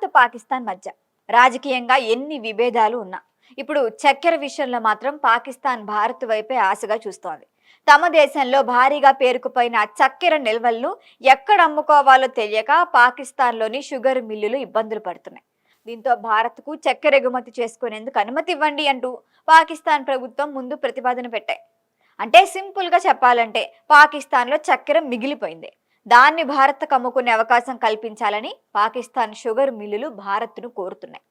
భారత్ పాకిస్తాన్ మధ్య రాజకీయంగా ఎన్ని విభేదాలు ఉన్నా ఇప్పుడు చక్కెర విషయంలో మాత్రం పాకిస్తాన్ భారత్ వైపే ఆశగా చూస్తోంది. తమ దేశంలో భారీగా పేరుకుపోయిన చక్కెర నిల్వలను ఎక్కడ అమ్ముకోవాలో తెలియక పాకిస్తాన్లోని షుగర్ మిల్లులు ఇబ్బందులు పడుతున్నాయి. దీంతో భారత్కు చక్కెర ఎగుమతి చేసుకునేందుకు అనుమతి ఇవ్వండి అంటూ పాకిస్తాన్ ప్రభుత్వం ముందు ప్రతిపాదన పెట్టాయి. అంటే సింపుల్గా చెప్పాలంటే పాకిస్తాన్లో చక్కెర మిగిలిపోయింది. దాన్ని భారత్కు అమ్ముకునే అవకాశం కల్పించాలని పాకిస్తాన్ షుగర్ మిల్లులు భారత్ను కోరుతున్నాయి.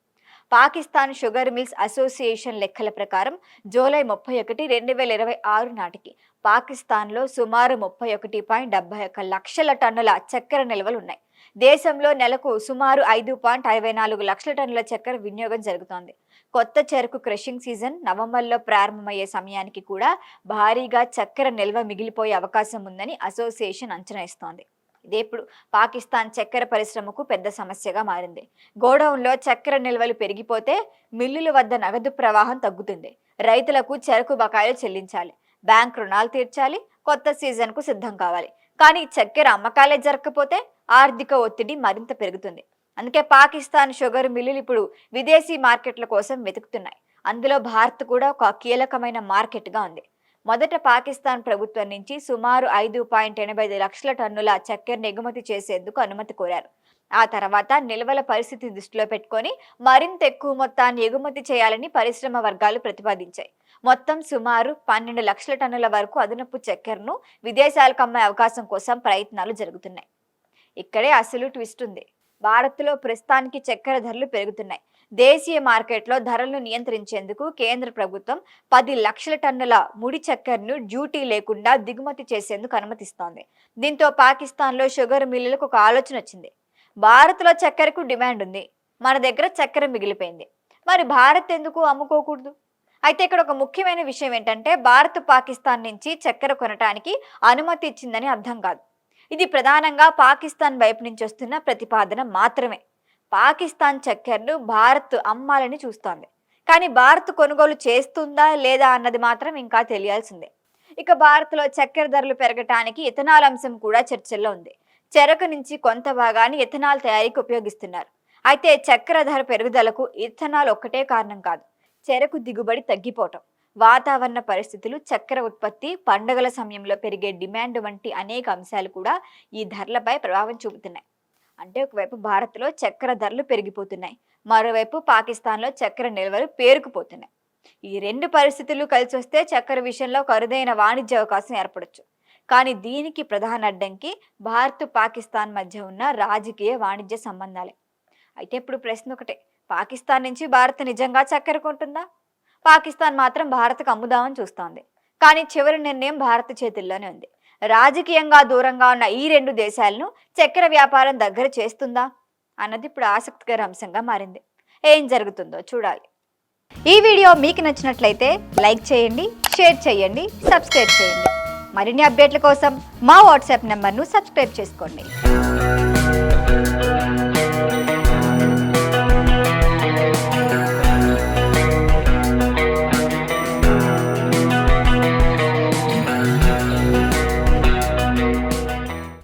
పాకిస్తాన్ షుగర్ మిల్స్ అసోసియేషన్ లెక్కల ప్రకారం జూలై 31, 2026 నాటికి పాకిస్తాన్లో సుమారు 31.71 లక్షల టన్నుల చక్కెర నిల్వలు ఉన్నాయి. దేశంలో నెలకు సుమారు 5.64 లక్షల టన్నుల చక్కెర వినియోగం జరుగుతోంది. కొత్త చెరకు క్రషింగ్ సీజన్ నవంబర్లో ప్రారంభమయ్యే సమయానికి కూడా భారీగా చక్కెర నిల్వ మిగిలిపోయే అవకాశం ఉందని అసోసియేషన్ అంచనా ఇస్తోంది. ఇదే ఇప్పుడు పాకిస్తాన్ చక్కెర పరిశ్రమకు పెద్ద సమస్యగా మారింది. గోడౌన్లో చక్కెర నిల్వలు పెరిగిపోతే మిల్లుల వద్ద నగదు ప్రవాహం తగ్గుతుంది. రైతులకు చెరకు బకాయిలు చెల్లించాలి, బ్యాంక్ రుణాలు తీర్చాలి, కొత్త సీజన్కు సిద్ధం కావాలి. కానీ చక్కెర అమ్మకాలే జరగకపోతే ఆర్థిక ఒత్తిడి మరింత పెరుగుతుంది. అందుకే పాకిస్తాన్ షుగర్ మిల్లులు ఇప్పుడు విదేశీ మార్కెట్ల కోసం వెతుకుతున్నాయి. అందులో భారత్ కూడా ఒక కీలకమైన మార్కెట్గా ఉంది. మొదట పాకిస్తాన్ ప్రభుత్వం నుంచి సుమారు 5.85 లక్షల టన్నుల చక్కెరను ఎగుమతి చేసేందుకు అనుమతి కోరారు. ఆ తర్వాత నిల్వల పరిస్థితి దృష్టిలో పెట్టుకొని మరింత ఎక్కువ మొత్తాన్ని ఎగుమతి చేయాలని పరిశ్రమ వర్గాలు ప్రతిపాదించాయి. మొత్తం సుమారు 12 లక్షల టన్నుల వరకు అదనపు చక్కెరను విదేశాలకు అమ్మే అవకాశం కోసం ప్రయత్నాలు జరుగుతున్నాయి. ఇక్కడే అసలు ట్విస్ట్ ఉంది. భారత్లో ప్రస్తుతానికి చక్కెర ధరలు పెరుగుతున్నాయి. దేశీయ మార్కెట్లో ధరలను నియంత్రించేందుకు కేంద్ర ప్రభుత్వం 10 లక్షల టన్నుల ముడి చక్కెరను డ్యూటీ లేకుండా దిగుమతి చేసేందుకు అనుమతిస్తోంది. దీంతో పాకిస్తాన్లో షుగర్ మిల్లులకు ఒక ఆలోచన వచ్చింది. భారత్లో చక్కెరకు డిమాండ్ ఉంది, మన దగ్గర చక్కెర మిగిలిపోయింది, మరి భారత్ ఎందుకు అమ్ముకోకూడదు? అయితే ఇక్కడ ఒక ముఖ్యమైన విషయం ఏంటంటే భారత్ పాకిస్తాన్ నుంచి చక్కెర కొనటానికి అనుమతి ఇచ్చిందని అర్థం కాదు. ఇది ప్రధానంగా పాకిస్తాన్ వైపు నుంచి వస్తున్న ప్రతిపాదన మాత్రమే. పాకిస్తాన్ చక్కెరను భారత్ అమ్మాలని చూస్తోంది, కానీ భారత్ కొనుగోలు చేస్తుందా లేదా అన్నది మాత్రం ఇంకా తెలియాల్సిందే. ఇక భారత్లో చక్కెర ధరలు పెరగటానికి ఇథనాల్ అంశం కూడా చర్చల్లో ఉంది. చెరకు నుంచి కొంత భాగాన్ని ఇథనాల్ తయారీకి ఉపయోగిస్తున్నారు. అయితే చక్కెర ధర పెరుగుదలకు ఇథనాల్ ఒక్కటే కారణం కాదు. చెరకు దిగుబడి తగ్గిపోవటం, వాతావరణ పరిస్థితులు, చక్కెర ఉత్పత్తి, పండుగల సమయంలో పెరిగే డిమాండ్ వంటి అనేక అంశాలు కూడా ఈ ధరలపై ప్రభావం చూపుతున్నాయి. అంటే ఒకవైపు భారత్లో చక్కెర ధరలు పెరిగిపోతున్నాయి, మరోవైపు పాకిస్తాన్లో చక్కెర నిల్వలు పేరుకుపోతున్నాయి. ఈ రెండు పరిస్థితులు కలిసి వస్తే చక్కెర విషయంలో ఒక అరుదైన వాణిజ్య అవకాశం ఏర్పడవచ్చు. కానీ దీనికి ప్రధాన అడ్డంకి భారత్ పాకిస్తాన్ మధ్య ఉన్న రాజకీయ వాణిజ్య సంబంధాలే. అయితే ఇప్పుడు ప్రశ్న ఒకటే, పాకిస్తాన్ నుంచి భారత్ నిజంగా చక్కెర కొంటుందా? పాకిస్తాన్ మాత్రం భారత్కు అమ్ముదామని చూస్తోంది. కానీ చివరి నిర్ణయం భారత్ చేతుల్లోనే ఉంది. రాజకీయంగా దూరంగా ఉన్న ఈ రెండు దేశాలను చక్కెర వ్యాపారం దగ్గర చేస్తుందా అన్నది ఇప్పుడు ఆసక్తికర అంశంగా మారింది. ఏం జరుగుతుందో చూడాలి. ఈ వీడియో మీకు నచ్చినట్లయితే లైక్ చేయండి, షేర్ చేయండి, సబ్స్క్రైబ్ చేయండి. మరిన్ని అప్డేట్ల కోసం మా వాట్సాప్ నెంబర్ను సబ్స్క్రైబ్ చేసుకోండి.